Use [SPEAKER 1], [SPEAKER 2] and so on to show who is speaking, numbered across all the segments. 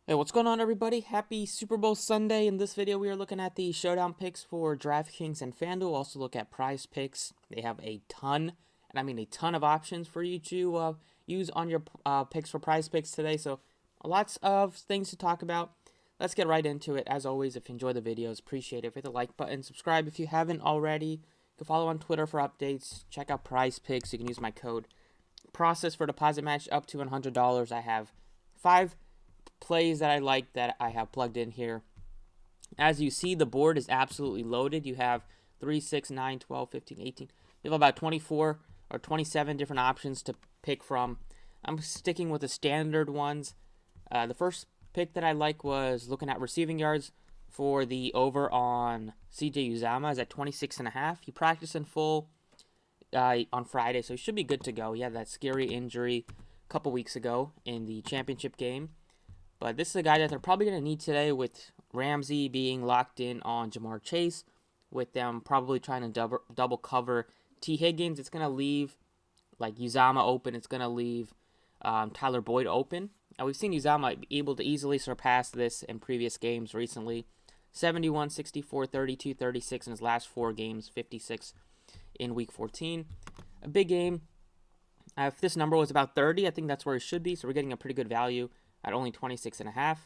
[SPEAKER 1] Hey, what's going on, everybody? Happy Super Bowl Sunday. In this video, we are looking at the showdown picks for Draftkings and Fanduel. Also look at prize picks. They have a ton, and I mean a ton of options for you to use on your picks for prize picks today. So lots of things to talk about. Let's get right into it. As always, if you enjoy the videos, appreciate it. Hit the like button, subscribe if you haven't already. You can follow on Twitter for updates. Check out prize picks. You can use my code process for deposit match up to $100. I have 5 plays that I like that I have plugged in here. As you see, the board is absolutely loaded. You have 3, 6, 9, 12, 15, 18. You have about 24 or 27 different options to pick from. I'm sticking with the standard ones. The first pick that I like was looking at receiving yards for the over on CJ Uzomah is at 26.5. He practiced in full on Friday, so he should be good to go. He had that scary injury a couple weeks ago in the championship game. But this is a guy that they're probably going to need today with Ramsey being locked in on Jamar Chase, with them probably trying to double cover T. Higgins. It's going to leave like Uzomah open. It's going to leave Tyler Boyd open. Now, we've seen Uzomah able to easily surpass this in previous games recently. 71, 64, 32, 36 in his last 4 games, 56 in Week 14. A big game. If this number was about 30, I think that's where it should be, so we're getting a pretty good value at only 26.5.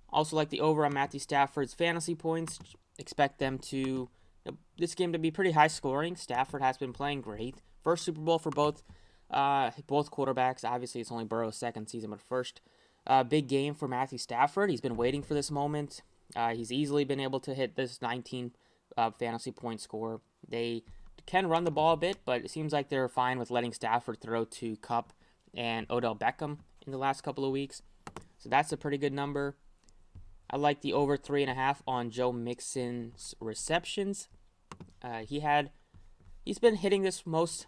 [SPEAKER 1] Also like the over on Matthew Stafford's fantasy points. Expect them to this game to be pretty high scoring. Stafford has been playing great. First Super Bowl for both quarterbacks. Obviously, it's only Burrow's second season, but first big game for Matthew Stafford. He's been waiting for this moment. He's easily been able to hit this 19 fantasy point score. They can run the ball a bit, but it seems like they're fine with letting Stafford throw to Kupp and Odell Beckham in the last couple of weeks. So that's a pretty good number. I like the over 3.5 on Joe Mixon's receptions. He's been hitting this most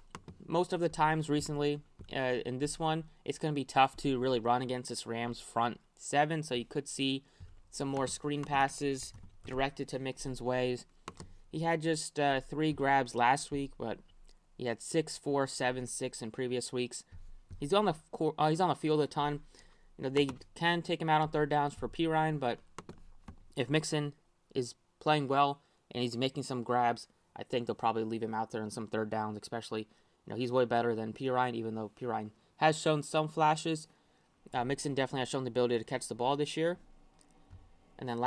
[SPEAKER 1] of the times recently. In this one, it's going to be tough to really run against this Rams front 7, so you could see some more screen passes directed to Mixon's ways. He had just 3 grabs last week, but he had 6, 4, 7, 6 in previous weeks. He's on the field a ton. You know, they can take him out on third downs for Pirine, but if Mixon is playing well and he's making some grabs, I think they'll probably leave him out there in some third downs, especially, he's way better than Pirine, even though Pirine has shown some flashes. Mixon definitely has shown the ability to catch the ball this year. And then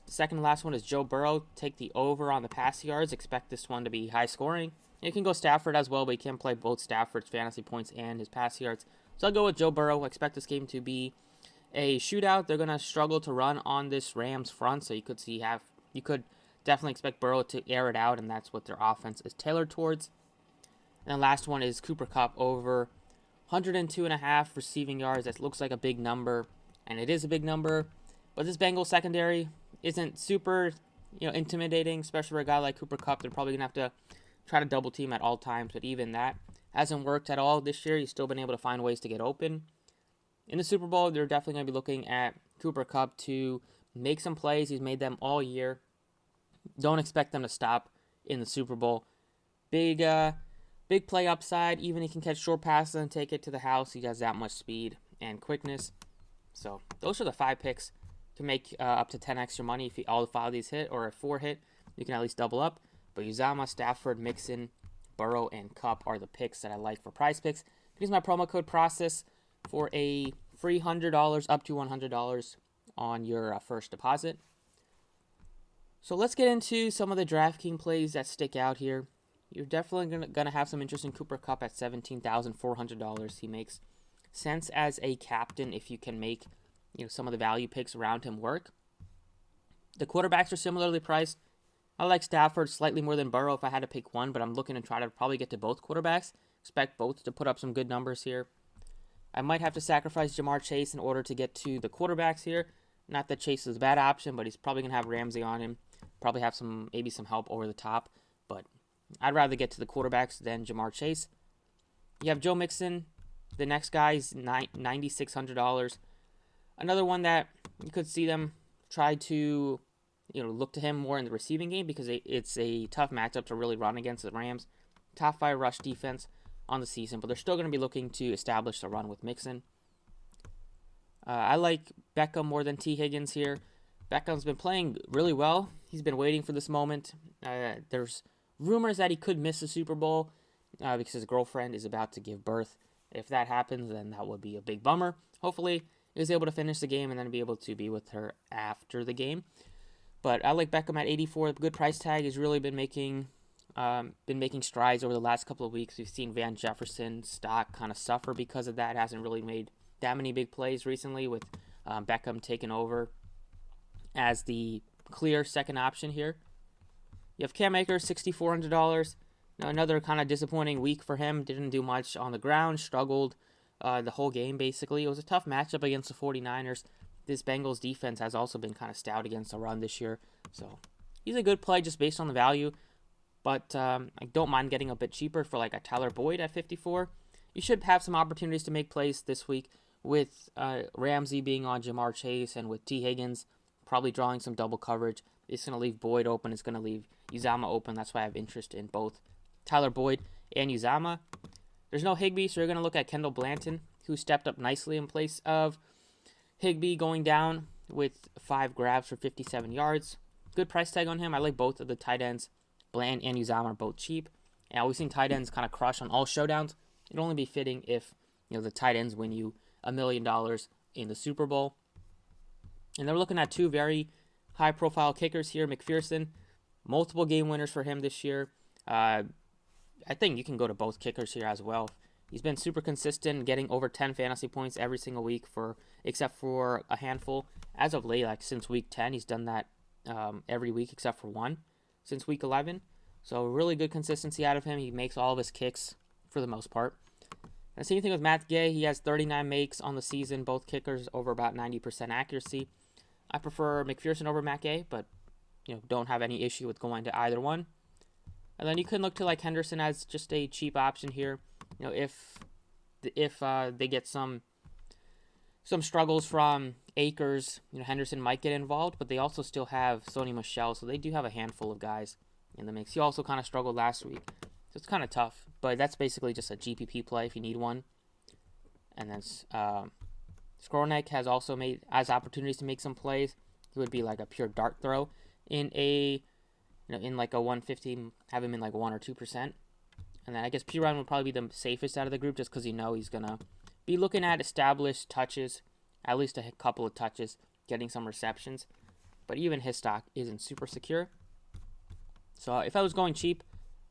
[SPEAKER 1] second to last one is Joe Burrow. Take the over on the pass yards. Expect this one to be high scoring. You can go Stafford as well, but you can play both Stafford's fantasy points and his pass yards. So I'll go with Joe Burrow. I expect this game to be a shootout. They're going to struggle to run on this Rams front, so you could definitely expect Burrow to air it out, and that's what their offense is tailored towards. And then last one is Cooper Kupp over 102.5 receiving yards. That looks like a big number, and it is a big number. But this Bengals secondary isn't super, intimidating, especially for a guy like Cooper Kupp. They're probably going to have to try to double team at all times, but even that hasn't worked at all this year. He's still been able to find ways to get open. In the Super Bowl, they're definitely going to be looking at Cooper Kupp to make some plays. He's made them all year. Don't expect them to stop in the Super Bowl. Big play upside. Even he can catch short passes and take it to the house. He has that much speed and quickness. So those are the 5 picks to make up to 10x your money. If all 5 of these hit, or if 4 hit, you can at least double up. But Uzomah, Stafford, Mixon, Burrow, and Kupp are the picks that I like for prize picks. Use my promo code process for a free $100 up to $100 on your first deposit. So let's get into some of the DraftKings plays that stick out here. You're definitely going to have some interest in Cooper Kupp at $17,400. He makes sense as a captain if you can make some of the value picks around him work. The quarterbacks are similarly priced. I like Stafford slightly more than Burrow if I had to pick one, but I'm looking to try to probably get to both quarterbacks. Expect both to put up some good numbers here. I might have to sacrifice Jamar Chase in order to get to the quarterbacks here. Not that Chase is a bad option, but he's probably going to have Ramsey on him. Probably have maybe some help over the top, but I'd rather get to the quarterbacks than Jamar Chase. You have Joe Mixon. The next guy is $9,600. Another one that you could see them try to look to him more in the receiving game because it's a tough matchup to really run against the Rams. Top 5 rush defense on the season, but they're still going to be looking to establish the run with Mixon. I like Beckham more than T. Higgins here. Beckham's been playing really well. He's been waiting for this moment. There's rumors that he could miss the Super Bowl because his girlfriend is about to give birth. If that happens, then that would be a big bummer. Hopefully, he was able to finish the game and then be able to be with her after the game. But I like Beckham at 84. Good price tag. He's really been making strides over the last couple of weeks. We've seen Van Jefferson's stock kind of suffer because of that. Hasn't really made that many big plays recently, with Beckham taking over as the clear second option here. You have Cam Akers, $6,400. Now, another kind of disappointing week for him. Didn't do much on the ground. Struggled the whole game, basically. It was a tough matchup against the 49ers. This Bengals defense has also been kind of stout against the run this year. So he's a good play just based on the value. But I don't mind getting a bit cheaper for like a Tyler Boyd at 54. You should have some opportunities to make plays this week with Ramsey being on Jamar Chase and with T. Higgins probably drawing some double coverage. It's going to leave Boyd open. It's going to leave Uzomah open. That's why I have interest in both Tyler Boyd and Uzomah. There's no Higbee, so you're going to look at Kendall Blanton, who stepped up nicely in place of Higbee, going down with 5 grabs for 57 yards. Good price tag on him. I like both of the tight ends. Bland and Uzomah are both cheap. And we've seen tight ends kind of crush on all showdowns. It'd only be fitting if the tight ends win you $1 million in the Super Bowl. And they're looking at 2 very high-profile kickers here. McPherson, multiple game winners for him this year. I think you can go to both kickers here as well. He's been super consistent, getting over 10 fantasy points every single week except for a handful. As of late, like since week 10, he's done that every week except for one since week 11. So really good consistency out of him. He makes all of his kicks for the most part. And the same thing with Matt Gay. He has 39 makes on the season, both kickers over about 90% accuracy. I prefer McPherson over Matt Gay, but don't have any issue with going to either one. And then you can look to like Henderson as just a cheap option here. If they get some struggles from Akers, Henderson might get involved, but they also still have Sony Michel, so they do have a handful of guys in the mix. He also kind of struggled last week, so it's kind of tough. But that's basically just a GPP play if you need one. And then Skoronek has also has opportunities to make some plays. It would be like a pure dart throw in like a 150, have him in like 1 or 2%. And then I guess Pirine would probably be the safest out of the group just because he's going to be looking at established touches, at least a couple of touches, getting some receptions. But even his stock isn't super secure. So if I was going cheap,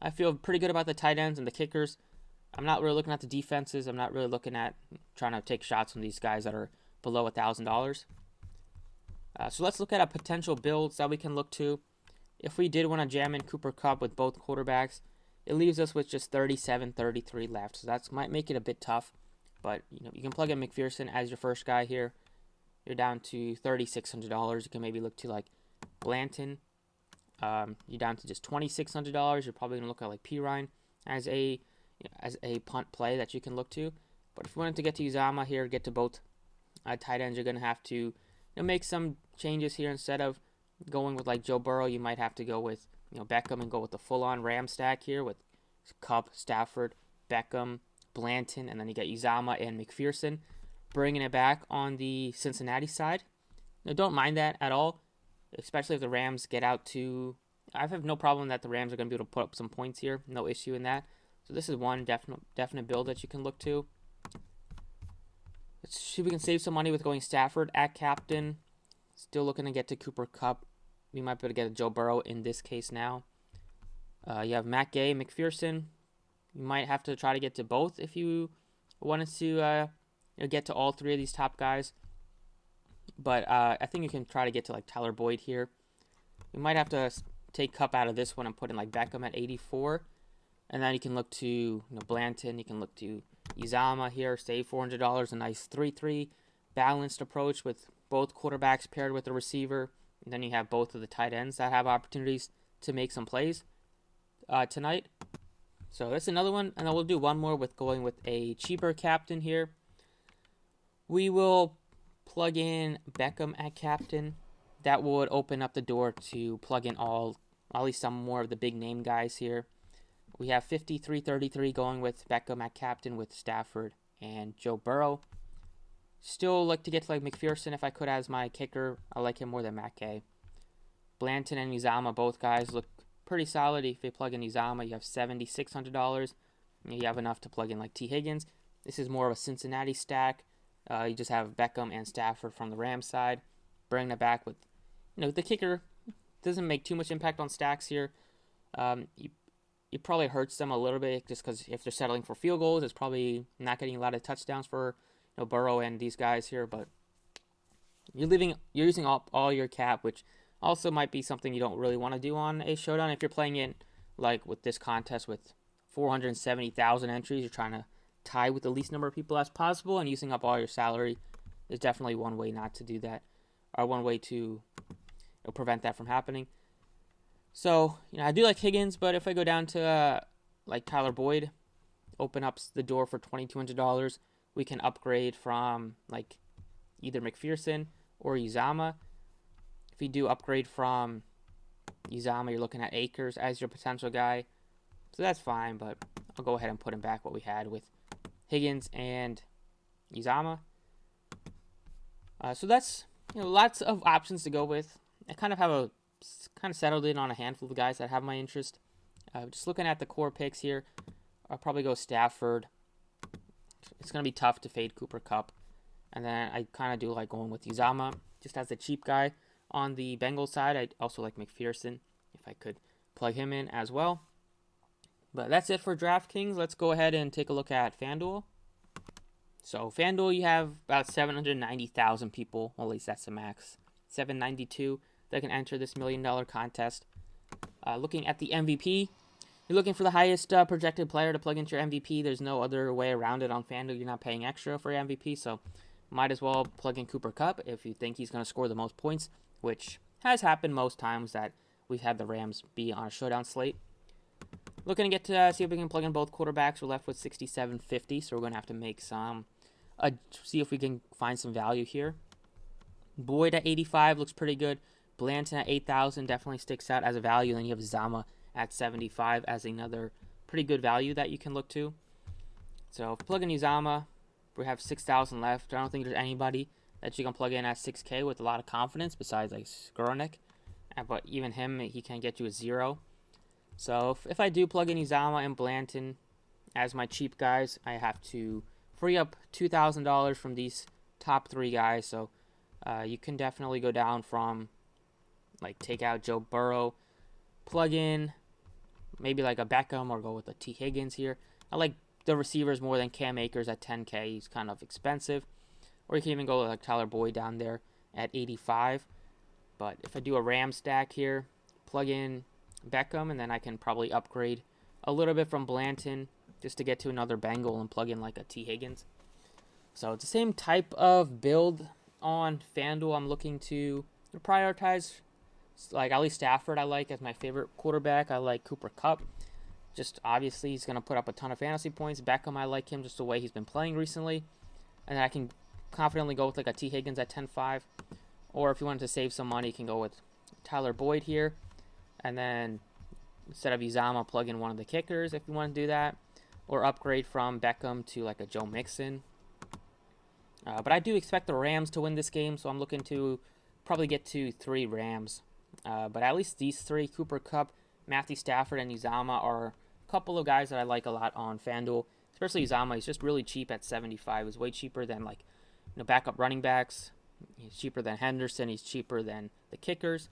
[SPEAKER 1] I feel pretty good about the tight ends and the kickers. I'm not really looking at the defenses. I'm not really looking at trying to take shots from these guys that are below $1,000. So let's look at a potential builds that we can look to. If we did want to jam in Cooper Kupp with both quarterbacks, it leaves us with just 37-33 left. So that might make it a bit tough. But you can plug in McPherson as your first guy here. You're down to $3,600. You can maybe look to like Blanton. You're down to just $2,600. You're probably gonna look at like Pirine as a punt play that you can look to. But if you wanted to get to Uzomah here, get to both tight ends, you're gonna have to make some changes here. Instead of going with like Joe Burrow, you might have to go with Beckham and go with the full-on Ram stack here with Kupp, Stafford, Beckham, Blanton, and then you get Uzomah and McPherson, bringing it back on the Cincinnati side. Now, don't mind that at all, especially if the Rams get out to. I have no problem that the Rams are going to be able to put up some points here. No issue in that. So this is one definite build that you can look to. Let's see if we can save some money with going Stafford at captain. Still looking to get to Cooper Kupp. We might be able to get a Joe Burrow in this case now. You have Matt Gay, McPherson. You might have to try to get to both if you wanted to get to all 3 of these top guys. But I think you can try to get to like Tyler Boyd here. You might have to take Kupp out of this one and put in like Beckham at 84. And then you can look to Blanton. You can look to Uzomah here. Save $400. A nice 3-3 balanced approach with both quarterbacks paired with a receiver. And then you have both of the tight ends that have opportunities to make some plays tonight. So that's another one. And then we'll do one more with going with a cheaper captain here. We will plug in Beckham at captain. That would open up the door to plug in at least some more of the big name guys here. We have 53-33 going with Beckham at captain with Stafford and Joe Burrow. Still like to get to like McPherson if I could as my kicker. I like him more than Matt Gay. Blanton and Uzama, both guys look pretty solid. If you plug in Uzama, you have $7,600. You have enough to plug in like T. Higgins. This is more of a Cincinnati stack. You just have Beckham and Stafford from the Rams side. Bring it back with, the kicker doesn't make too much impact on stacks here. It probably hurts them a little bit just because if they're settling for field goals, it's probably not getting a lot of touchdowns for Burrow and these guys here. But you're using up all your cap, which also might be something you don't really want to do on a showdown. If you're playing in like with this contest with 470,000 entries, you're trying to tie with the least number of people as possible, and using up all your salary is definitely one way not to do that, or one way to prevent that from happening. So, I do like Higgins, but if I go down to like Tyler Boyd, open up the door for $2,200, we can upgrade from like either McPherson or Uzama. If you do upgrade from Uzama, you're looking at Akers as your potential guy. So that's fine, but I'll go ahead and put him back what we had with Higgins and Uzama. So that's lots of options to go with. I kind of settled in on a handful of guys that have my interest. Just looking at the core picks here, I'll probably go Stafford. It's going to be tough to fade Cooper Kupp. And then I kind of do like going with Uzama just as a cheap guy. On the Bengals side, I also like McPherson if I could plug him in as well. But that's it for DraftKings. Let's go ahead and take a look at FanDuel. So FanDuel, you have about 790,000 people. Well, at least that's the max. 792 that can enter this $1 million contest. Looking at the MVP, you're looking for the highest projected player to plug into your MVP. There's no other way around it on FanDuel. You're not paying extra for your MVP, so might as well plug in Cooper Kupp if you think he's going to score the most points, which has happened most times that we've had the Rams be on a showdown slate. Looking to get to see if we can plug in both quarterbacks. We're left with 6,750, so we're going to have to make see if we can find some value here. Boyd at 85 looks pretty good. Blanton at 8,000 definitely sticks out as a value. Then you have Zama at 75 as another pretty good value that you can look to. So if you plug in Uzama, we have 6,000 left. I don't think there's anybody that you can plug in at 6K with a lot of confidence besides like Skoronek. But even him, he can get you a 0. So if I do plug in Uzama and Blanton as my cheap guys, I have to free up $2,000 from these top 3 guys. So you can definitely go down from like take out Joe Burrow, plug in maybe like a Beckham or go with a T. Higgins here. I like the receivers more than Cam Akers at 10K. He's kind of expensive. Or you can even go with like Tyler Boyd down there at 85. But if I do a Ram stack here, plug in Beckham, and then I can probably upgrade a little bit from Blanton just to get to another Bengal and plug in like a T. Higgins. So it's the same type of build on FanDuel. I'm looking to prioritize like at least Stafford I like as my favorite quarterback. I like Cooper Kupp. Just obviously he's going to put up a ton of fantasy points. Beckham, I like him just the way he's been playing recently. And I can confidently go with like a T. Higgins at 10.5. Or if you wanted to save some money, you can go with Tyler Boyd here. And then instead of Uzama, plug in one of the kickers if you want to do that. Or upgrade from Beckham to like a Joe Mixon. But I do expect the Rams to win this game, so I'm looking to probably get to 3 Rams. But at least these 3, Cooper Kupp, Matthew Stafford, and Uzama, are a couple of guys that I like a lot on FanDuel. Especially Uzama, he's just really cheap at 75. He's way cheaper than like backup running backs. He's cheaper than Henderson. He's cheaper than the kickers.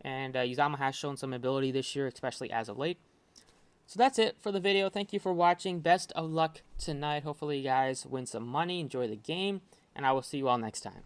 [SPEAKER 1] And Uzama has shown some ability this year, especially as of late. So that's it for the video. Thank you for watching. Best of luck tonight. Hopefully you guys win some money, enjoy the game, and I will see you all next time.